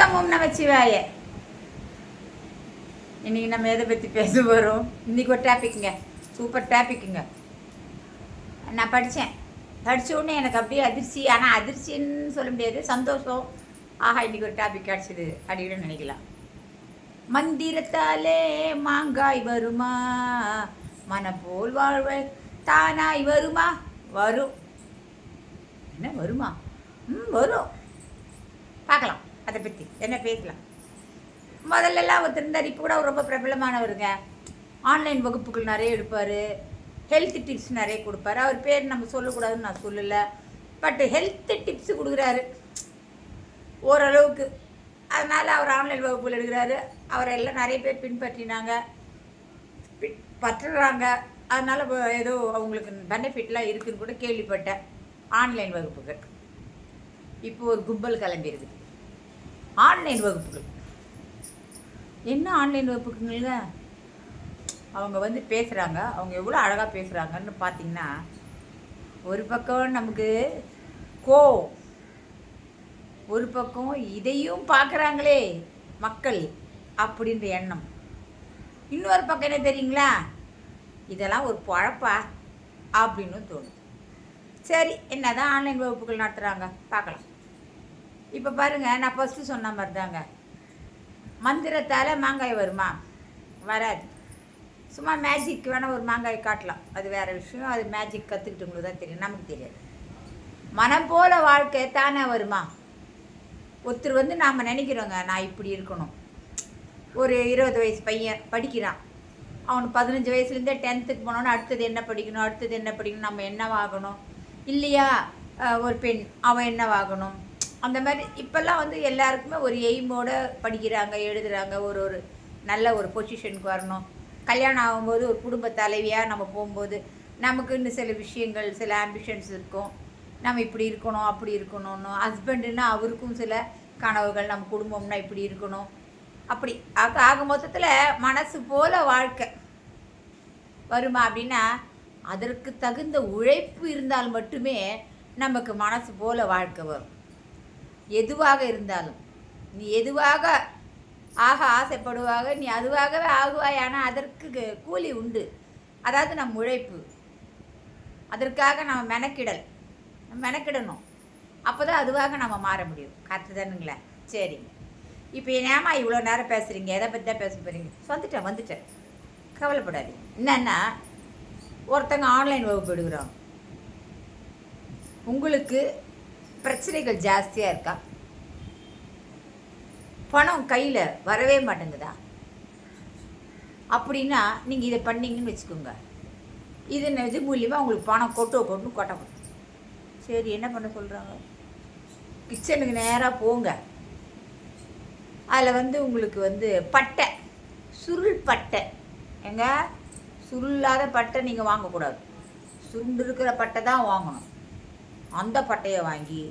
ஓம் நமச்சிவாய. இன்னைக்கு நம்ம எதை பற்றி பேச போகிறோம்? இன்றைக்கி ஒரு டாபிக்ங்க, சூப்பர் டாபிக்குங்க. நான் படித்த உடனே எனக்கு அப்படியே அதிர்ச்சி. ஆனால் அதிர்ச்சின்னு சொல்ல முடியாது, சந்தோஷம். ஆஹா, இன்றைக்கி ஒரு டாபிக் கிடச்சிது அப்படின்னு நினைக்கலாம். மந்திரத்தாலே மாங்காய் வருமா, மன போல் வாழ்வை தானாய் வருமா? வரும். என்ன வருமா? வரும். பார்க்கலாம், அதை பற்றி என்ன பேசலாம். முதல்லலாம் ஒருத்தர் இருந்தார், இப்போ கூட ரொம்ப பிரபலமானவருங்க. ஆன்லைன் வகுப்புகள் நிறைய எடுப்பார், ஹெல்த் டிப்ஸ் நிறைய கொடுப்பாரு. அவர் பேர் நம்ம சொல்லக்கூடாதுன்னு நான் சொல்லலை, பட் ஹெல்த் டிப்ஸ் கொடுக்குறாரு ஓரளவுக்கு. அதனால் அவர் ஆன்லைன் வகுப்புகள் எடுக்கிறாரு. அவரை எல்லாம் நிறைய பேர் பின்பற்றினாங்க, பற்றுறாங்க. அதனால் ஏதோ அவங்களுக்கு பெனிஃபிட்லாம் இருக்குதுன்னு கூட கேள்விப்பட்டேன். ஆன்லைன் வகுப்புகள் இப்போ ஒரு கும்பல் கிளம்பியிருக்குது. ஆன்லைன் வகுப்புகள் என்ன ஆன்லைன் வகுப்புக்குங்க? அவங்க வந்து பேசுகிறாங்க, அவங்க எவ்வளோ அழகாக பேசுகிறாங்கன்னு பார்த்தீங்கன்னா, ஒரு பக்கம் நமக்கு ஒரு பக்கம் இதையும் பார்க்குறாங்களே மக்கள் அப்படின்ற எண்ணம். இன்னொரு பக்கம் என்ன தெரியுங்களா, இதெல்லாம் ஒரு பழப்பா அப்படின்னு தோணும். சரி, என்ன தான் ஆன்லைன் வகுப்புகள் நடத்துகிறாங்க பார்க்கலாம். இப்போ பாருங்கள், நான் ஃபஸ்ட்டு சொன்ன மாதிரி தாங்க. மந்திரத்தால் மாங்காய் வருமா? வராது. சும்மா மேஜிக் வேணால் ஒரு மாங்காய் காட்டலாம், அது வேறு விஷயம். அது மேஜிக் கற்றுக்கிட்டவங்களுக்கு தான் தெரியும், நமக்கு தெரியாது. மனம் போல வாழ்க்கை தானே வருமா? ஒருத்தர் வந்து நாம் நினைக்கிறோங்க, நான் இப்படி இருக்கணும். ஒரு 20 வயசு பையன் படிக்கிறான், அவனுக்கு 15 வயசுலேருந்தே 10th போனோன்னு அடுத்தது என்ன படிக்கணும், நம்ம என்னவாகணும் இல்லையா? ஒரு பெண் அவன் என்னவாகணும், அந்த மாதிரி இப்போல்லாம் வந்து எல்லாருக்குமே ஒரு எய்மோடு படிக்கிறாங்க, எழுதுகிறாங்க. ஒரு நல்ல ஒரு பொசிஷனுக்கு வரணும். கல்யாணம் ஆகும்போது ஒரு குடும்ப தலைவியாக நம்ம போகும்போது நமக்குன்னு சில விஷயங்கள், சில ஆம்பிஷன்ஸ் இருக்கும். நம்ம இப்படி இருக்கணும், அப்படி இருக்கணும்னு. ஹஸ்பண்டுன்னா அவருக்கும் சில கனவுகள், நம்ம குடும்பம்னா இப்படி இருக்கணும். அப்படி ஆக மொத்தத்தில் மனசு போல் வாழ்க்கை வருமா அப்படின்னா, அதற்கு தகுந்த உழைப்பு இருந்தால் மட்டுமே நமக்கு மனசு போல் வாழ்க்கை வரும். எதுவாக இருந்தாலும் நீ எதுவாக ஆக ஆசைப்படுவாக, நீ அதுவாகவே ஆகுவாய். ஆனால் அதற்கு கூலி உண்டு. அதாவது நம்ம உழைப்பு, அதற்காக நம்ம மெனக்கிடணும். அப்போ தான் அதுவாக நம்ம மாற முடியும். கற்று தானுங்களே? சரிங்க. இப்போ ஏமா இவ்வளோ நேரம் பேசுகிறீங்க, எதை பற்றி தான் பேச போகிறீங்க? வந்துட்டேன், கவலைப்படாதீங்க. என்னென்னா, ஒருத்தங்க ஆன்லைன் வகுப்பு எடுக்கிறோம். உங்களுக்கு பிரச்சனைகள் ஜாஸ்தியாக இருக்கா? பணம் கையில் வரவே மாட்டேங்குதா? அப்படின்னா நீங்கள் இதை பண்ணிங்கன்னு வச்சுக்கோங்க. இது மூலியமாக உங்களுக்கு பணம் கொட்டும். சரி, என்ன பண்ண சொல்கிறாங்க? கிச்சனுக்கு நேராக போங்க. அதில் வந்து உங்களுக்கு வந்து பட்டை, சுருள் பட்டை. எங்க சுருளாத பட்டை நீங்கள் வாங்கக்கூடாது, சுருண்டு இருக்கிற பட்டை தான் வாங்கணும். அந்த பட்டையை வாங்கி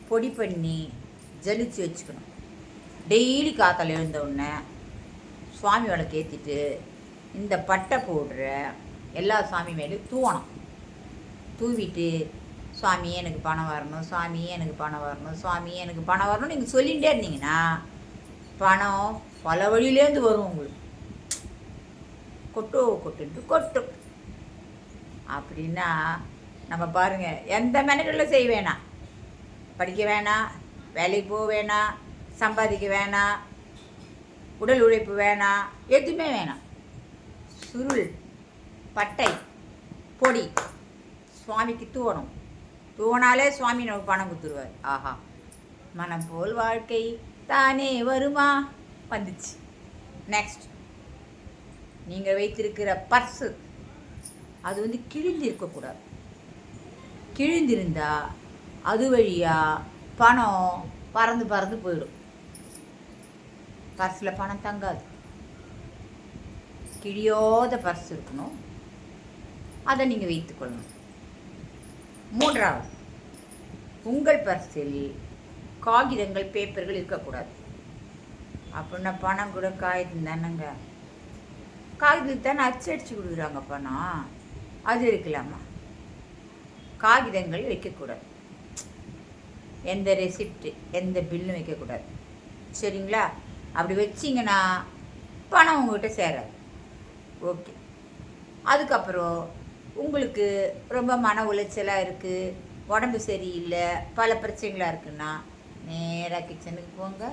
பொடி பண்ணி ஜலிச்சு வச்சுக்கணும். டெய்லி காத்தால் எழுந்தவுடனே சுவாமி விளக்கு ஏற்றிட்டு இந்த பட்டை போடுற எல்லா சாமி மேலேயும் தூவிட்டு, சுவாமியே எனக்கு பணம் வரணும், சுவாமியே எனக்கு பணம் வரணும், சுவாமியே எனக்கு பணம் வரணும் நீங்கள் சொல்லிகிட்டே இருந்தீங்கன்னா பணம் பல வழியிலேருந்து வரும். உங்களுக்கு கொட்டும். அப்படின்னா நம்ம பாருங்கள், எந்த மெனக்கெல்லாம் செய்ய வேணாம், படிக்க வேணாம், வேலைக்கு போக வேணாம், சம்பாதிக்க வேணாம், உடல் உழைப்பு வேணாம், எதுவுமே வேணாம். சுருள் பட்டை பொடி சுவாமிக்கு தூவனாலே சுவாமி நமக்கு பணம் கொடுத்துருவார். ஆஹா, மனம் போல் வாழ்க்கை தானே வருமா? வந்துச்சு. நெக்ஸ்ட், நீங்கள் வைத்திருக்கிற பர்ஸு அது வந்து கிழிந்திருக்கக்கூடாது. கிழிந்திருந்தா அது வழியாக பணம் பறந்து போயிடும். பர்ஸில் பணம் தங்காது. கிழியோத பர்ஸ் இருக்கணும், அதை நீங்கள் வைத்துக்கொள்ளணும். 3வது, உங்கள் பர்ஸில் காகிதங்கள், பேப்பர்கள் இருக்கக்கூடாது. அப்படின்னா பணம் கூட காகிதம் தானேங்க, காகிதத்துக்கு தானே அச்சடிச்சு கொடுக்குறாங்க பணம், அது இருக்கலாமா? காகிதங்கள் வைக்கக்கூடாது. எந்த ரெசிப்ட், எந்த பில்லும் வைக்கக்கூடாது. சரிங்களா? அப்படி வச்சிங்கன்னா பணம் உங்கள்கிட்ட சேராது. ஓகே. அதுக்கப்புறம் உங்களுக்கு ரொம்ப மன உளைச்சலாக இருக்குது, உடம்பு சரியில்லை, பல பிரச்சனைகளாக இருக்குன்னா நேராக கிச்சனுக்கு போங்க.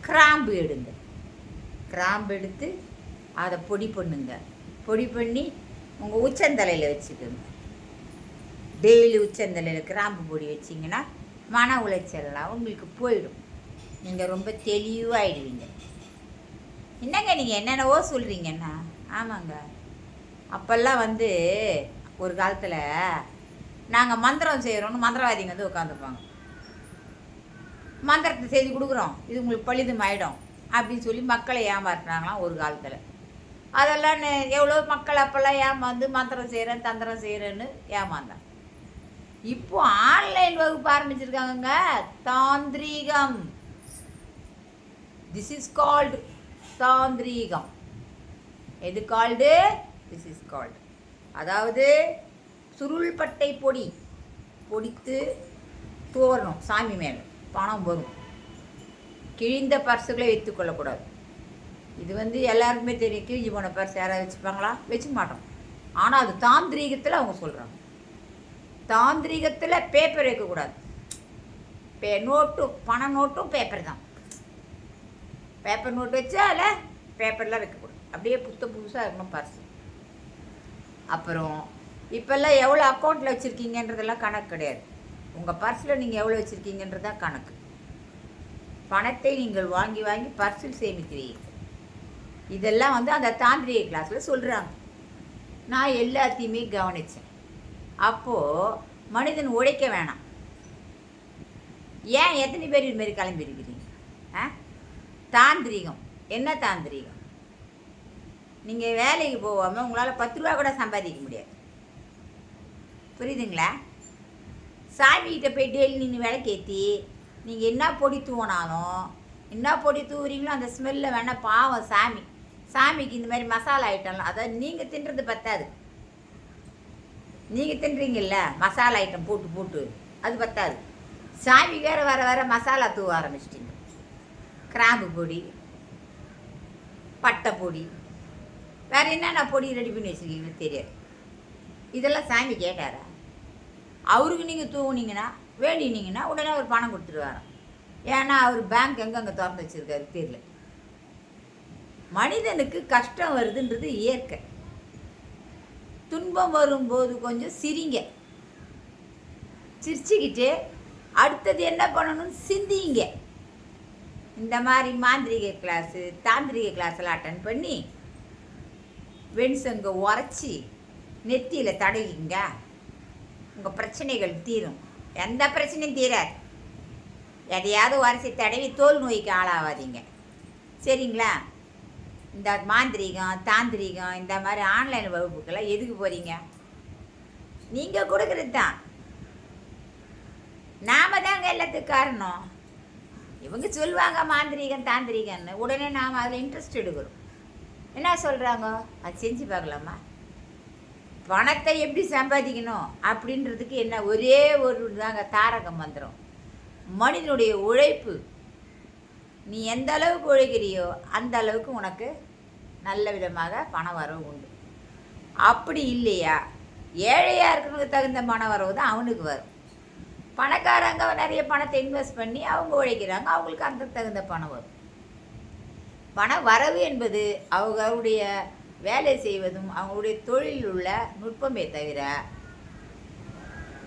கிராம்பு எடுங்க. கிராம்பு எடுத்து அதை பொடி பண்ணுங்க. பொடி பண்ணி உங்கள் உச்சந்தலையில் வச்சுக்கோங்க. டெய்லி உச்சந்தலையில் கிராம்பு பொடி வச்சிங்கன்னா மன உளைச்சல்லாம் உங்களுக்கு போயிடும். நீங்கள் ரொம்ப தெளிவாகிடுவீங்க. என்னங்க நீங்கள் என்னென்னவோ சொல்கிறீங்கன்னா? ஆமாங்க. அப்போல்லாம் ஒரு காலத்தில் நாங்கள் மந்திரம் செய்கிறோன்னு மந்திரவாதிங்க உட்காந்துருப்பாங்க. மந்திரத்தை செய்து கொடுக்குறோம், இது உங்களுக்கு பலிதம் ஆகிடும் அப்படின்னு சொல்லி மக்களை ஏமாற்றுறாங்களாம் ஒரு காலத்தில். அதெல்லாம் எவ்வளோ மக்கள் அப்போல்லாம் ஏமாந்து மந்திரம் செய்கிறேன் தந்திரம் செய்கிறேன்னு ஏமாந்தான். இப்போ ஆன்லைன் வகுப்பு ஆரம்பிச்சிருக்காங்க. தாந்திரீகம். திஸ் இஸ் கால்டு தாந்திரீகம். எது கால்டு? This is called. அதாவது சுருள்பட்டை பொடி பொடித்து தோறணும் சாமி மேலே, பணம் வரும். கிழிந்த பர்ஸுகளை வைத்துக்கொள்ளக்கூடாது. இது எல்லாருக்குமே தெரியும். கிழிஞ்சு போன பர்ஸ் யாராவது வச்சுப்பாங்களா? வச்சுக்க மாட்டோம். ஆனால் அது தாந்திரீகத்தில் அவங்க சொல்கிறாங்க. தாந்திரீகத்தில் பேப்பர் வைக்கக்கூடாது. நோட்டும் பண நோட்டும் பேப்பர் தான். பேப்பர் நோட்டு வச்சா அதில் பேப்பர்லாம் வைக்கக்கூடாது. அப்படியே புதுசாக இருக்கணும் பர்ஸு. அப்புறம் இப்போல்லாம் எவ்வளோ அக்கௌண்ட்டில் வச்சுருக்கீங்கன்றதெல்லாம் கணக்கு கிடையாது. உங்கள் பர்ஸில் நீங்கள் எவ்வளோ வச்சுருக்கீங்கன்றதான் கணக்கு. பணத்தை நீங்கள் வாங்கி வாங்கி பர்ஸில் சேமிக்கிறீர்கள். இதெல்லாம் அந்த தாந்திரிக கிளாஸில் சொல்கிறாங்க. நான் எல்லாத்தையுமே கவனித்தேன். அப்போது மனிதன் உழைக்க வேணாம். ஏன் எத்தனை பேர் இதுமாரி கிளம்பியிருக்கிறீங்க? தாந்திரிகம் என்ன தாந்திரிகம்? நீங்கள் வேலைக்கு போகாமல் உங்களால் 10 ரூபா கூட சம்பாதிக்க முடியாது. புரியுதுங்களா? சாமிகிட்ட போய் டெய்லி நீங்கள் விளக்கேற்றி நீங்கள் என்ன பொடி தூவினாலும், என்ன பொடி தூவுறீங்களோ அந்த ஸ்மெல்லில் வேணால் பாவம் சாமிக்கு இந்த மாதிரி மசாலா ஐட்டம்லாம், அதாவது நீங்கள் தின்றது பத்தாது. நீங்கள் தின்றீங்கல்ல மசாலா ஐட்டம் போட்டு அது பத்தாது. சாமி வேறு வர மசாலா தூவ ஆரம்பிச்சிட்டிங்க. கிராம்பு பொடி, பட்டை பொடி, வேறு என்னென்ன பொடி ரெடி பண்ணி வச்சுருக்கீங்கன்னு தெரியாது. இதெல்லாம் சாமி கேட்டாரா? அவருக்கு நீங்கள் தூவுனீங்கன்னா வேண்டினீங்கன்னா உடனே அவர் பணம் கொடுத்துருவாராம். ஏன்னா அவர் பேங்க் எங்கெங்கே திறந்து வச்சுருக்காரு தெரியல. மனிதனுக்கு கஷ்டம் வருதுன்றது இயற்கை. துன்பம் வரும்போது கொஞ்சம் சிரிங்க. சிரிச்சுக்கிட்டு அடுத்தது என்ன பண்ணணும்னு சிந்திங்க. இந்த மாதிரி மாந்திரிக கிளாஸு தாந்திரிக கிளாஸெல்லாம் அட்டன் பண்ணி வெண்சங்க உரைச்சி நெத்தியில் தடவிங்க. உங்கள் பிரச்சனைகள் தீரும். எந்த பிரச்சனையும் தீராது. எதையாவது உரைச்சி தடவி தோல் நோய்க்கு ஆளாகாதீங்க. சரிங்களா? இந்த மாந்திரிகம் தாந்திரிகம் இந்த மாதிரி ஆன்லைன் வகுப்புக்கெல்லாம் எதுக்கு போகிறீங்க? நீங்கள் கொடுக்குறது தான். நாம் தாங்க எல்லாத்துக்கும் காரணம். இவங்க சொல்லுவாங்க மாந்திரிகம் தாந்திரிகன்னு, உடனே நாம் அதில் இன்ட்ரெஸ்ட் எடுக்கிறோம். என்ன சொல்கிறாங்க? அது செஞ்சு பார்க்கலாமா? பணத்தை எப்படி சம்பாதிக்கணும் அப்படின்றதுக்கு என்ன ஒரே ஒரு தாங்க தாரக மந்திரம். மனிதனுடைய உழைப்பு. நீ எந்த அளவுக்கு உழைக்கிறியோ அந்த அளவுக்கு உனக்கு நல்ல விதமாக பண வரவு உண்டு. அப்படி இல்லையா, ஏழையாக இருக்கிறவனுக்கு தகுந்த பண வரவு தான் அவனுக்கு வரும். பணக்காரங்க நிறைய பணத்தை இன்வெஸ்ட் பண்ணி அவங்க உழைக்கிறாங்க, அவங்களுக்கு அந்த தகுந்த பணம் வரும். பண வரவு என்பது அவங்களுடைய வேலை செய்வதும் அவங்களுடைய தொழிலில் உள்ள நுட்பமே தவிர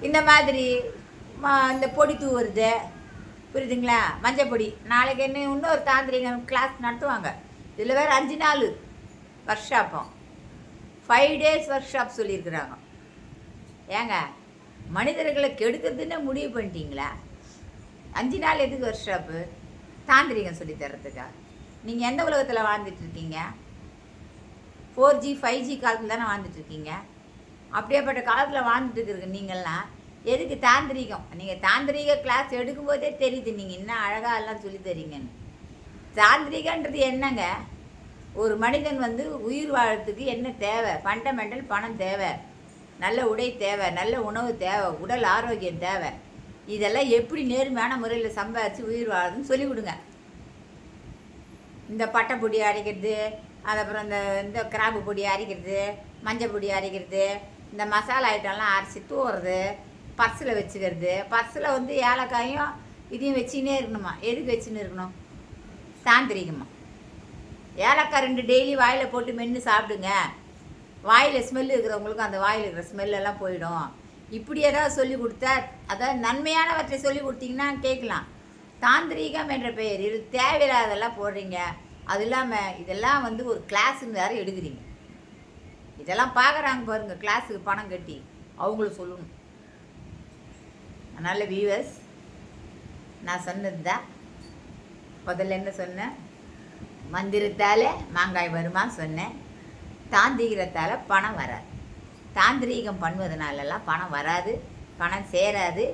இந்த மாதிரி இந்த பொடி தூவுறது, புரியுதுங்களா? மஞ்சள் பொடி. நாளைக்கு என்ன இன்னொரு தாந்திரிக கிளாஸ் நடத்துவாங்க. இதில் வேறு 5 நாள் ஒர்க் ஷாப்பும் 5 days ஒர்க் ஷாப் சொல்லியிருக்கிறாங்க. ஏங்க மனிதர்களை கெடுக்கிறதுன்னு முடிவு பண்ணிட்டீங்களா? 5 நாள் எதுக்கு ஒர்க் ஷாப்பு? தாந்திரிகம் சொல்லி தர்றதுக்கா? நீங்கள் எந்த உலகத்தில் வாழ்ந்துட்டுருக்கீங்க? 4G 5G காலத்தில் தானே வாழ்ந்துட்டுருக்கீங்க. அப்படியேப்பட்ட காலத்தில் வாழ்ந்துட்டு இருக்கிற நீங்கள்லாம் எதுக்கு தாந்திரிகம்? நீங்கள் தாந்திரிக கிளாஸ் எடுக்கும்போதே தெரியுது நீங்கள் இன்னும் அழகாக எல்லாம் சொல்லி தரீங்கன்னு. தாந்திரிகன்றது என்னங்க? ஒரு மனிதன் உயிர் வாழறதுக்கு என்ன தேவை? ஃபண்டமெண்டல் பணம் தேவை, நல்ல உடை தேவை, நல்ல உணவு தேவை, உடல் ஆரோக்கியம் தேவை. இதெல்லாம் எப்படி நேர்மையான முறையில் சம்பாதிச்சு உயிர் வாழறதுன்னு சொல்லிக் கொடுங்க. இந்த பட்டை பொடி அரைக்கிறது, அதுக்கப்புறம் இந்த கிராம்பு பொடி அரைக்கிறது, மஞ்சள் பொடி அரைக்கிறது, இந்த மசாலா ஐட்டம்லாம் அரைச்சி தூவுறது, பர்ஸில் வச்சுக்கிறது. பர்ஸில் வந்து ஏலக்காயும் இதையும் வச்சுக்கினே இருக்கணுமா. எதுக்கு வச்சுன்னு இருக்கணும்? தாந்திரிகமா. ஏலக்காய் 2 டெய்லி வாயில் போட்டு மென்று சாப்பிடுங்க. வாயில் ஸ்மெல் இருக்கிறவங்களுக்கு அந்த வாயில் இருக்கிற ஸ்மெல்லெல்லாம் போயிடும். இப்படி ஏதாவது சொல்லி கொடுத்தா, அதாவது நன்மையானவற்றை சொல்லி கொடுத்தீங்கன்னா கேட்கலாம். தாந்திரீகம் என்ற பெயர் இது தேவையில்லாதெல்லாம் போடுறீங்க. அது இல்லாமல் இதெல்லாம் வந்து ஒரு கிளாஸுன்னு வேறு எடுக்கிறீங்க. இதெல்லாம் பார்க்குறாங்க பாருங்கள், கிளாஸுக்கு பணம் கட்டி அவங்களும் சொல்லணும். அதனால் வியூவர்ஸ், நான் சொன்னது தான். முதல்ல என்ன சொன்னேன்? மந்திரத்தால் மாங்காய் வருமான்னு சொன்னேன். தாந்திரிகத்தால் பணம் வராது. தாந்திரீகம் பண்ணுவதனாலலாம் பணம் வராது, பணம் சேராது,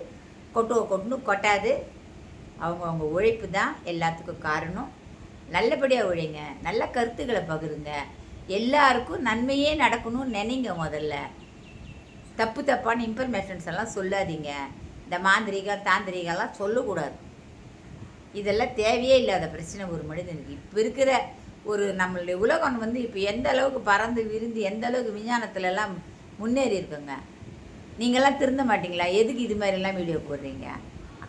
கொட்டுன்னு கொட்டாது. அவங்கவுங்க உழைப்பு தான் எல்லாத்துக்கும் காரணம். நல்லபடியாக உழைங்க, நல்ல கருத்துக்களை பகிருங்க, எல்லாருக்கும் நன்மையே நடக்கணும்னு நினைங்க. முதல்ல தப்பான இன்ஃபர்மேஷன்ஸ் எல்லாம் சொல்லாதீங்க. இந்த மாந்திரிகம் தாந்திரிகம்லாம் சொல்லக்கூடாது. இதெல்லாம் தேவையே இல்லாத பிரச்சனை ஒரு மனிதனுக்கு. இப்போ இருக்கிற ஒரு நம்மளுடைய உலகம் வந்து இப்போ எந்த அளவுக்கு பறந்து விரிந்து எந்த அளவுக்கு விஞ்ஞானத்துலலாம் முன்னேறி இருக்குங்க. நீங்கள்லாம் திருந்த மாட்டிங்களா? எதுக்கு இது மாதிரிலாம் வீடியோ போடுறீங்க?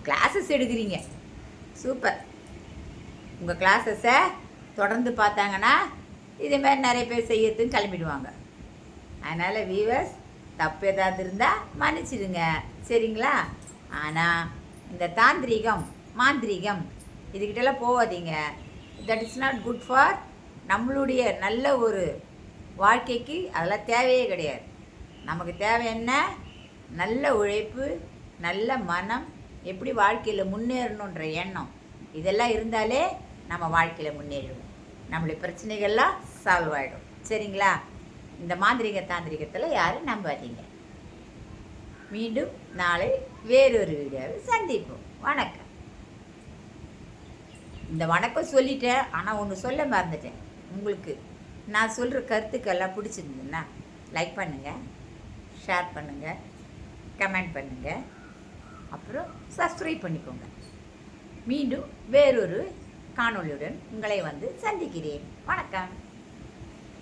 கிளாஸஸ் எடுக்கிறீங்க, சூப்பர். உங்கள் கிளாஸஸை தொடர்ந்து பார்த்தாங்கன்னா இதேமாதிரி நிறைய பேர் செய்யறதுன்னு கிளம்பிடுவாங்க. அதனால் வியூவர்ஸ், தப்பு ஏதாவது இருந்தால் மன்னிச்சிடுங்க, சரிங்களா? ஆனால் இந்த தாந்திரிகம் மாந்திரிகம் இதுக்கிட்டலாம் போகாதீங்க. That is not good for நம்மளுடைய நல்ல ஒரு வாழ்க்கைக்கு. அதெல்லாம் தேவையே கிடையாது. நமக்கு தேவை என்ன? நல்ல உழைப்பு, நல்ல மனம், எப்படி வாழ்க்கையில் முன்னேறணுன்ற எண்ணம். இதெல்லாம் இருந்தாலே நம்ம வாழ்க்கையில் முன்னேறிடுவோம். நம்மளுடைய பிரச்சனைகள்லாம் சால்வ் ஆகிடும், சரிங்களா? இந்த மாந்திரிக தாந்திரிகத்தில் யாரும் நம்பாதீங்க. மீண்டும் நாளை வேறொரு வீடியோவில் சந்திப்போம். வணக்கம். இந்த வணக்கம் சொல்லிட்டேன், ஆனால் ஒன்று சொல்ல மறந்துட்டேன். உங்களுக்கு நான் சொல்கிற கருத்துக்கெல்லாம் பிடிச்சிருந்துன்னா லைக் பண்ணுங்கள், ஷேர் பண்ணுங்கள், கமெண்ட் பண்ணுங்கள், அப்புறம் சப்ஸ்கிரைப் பண்ணிக்கோங்க. மீண்டும் வேறொரு காணொளியுடன் உங்களை வந்து சந்திக்கிறேன். வணக்கம்.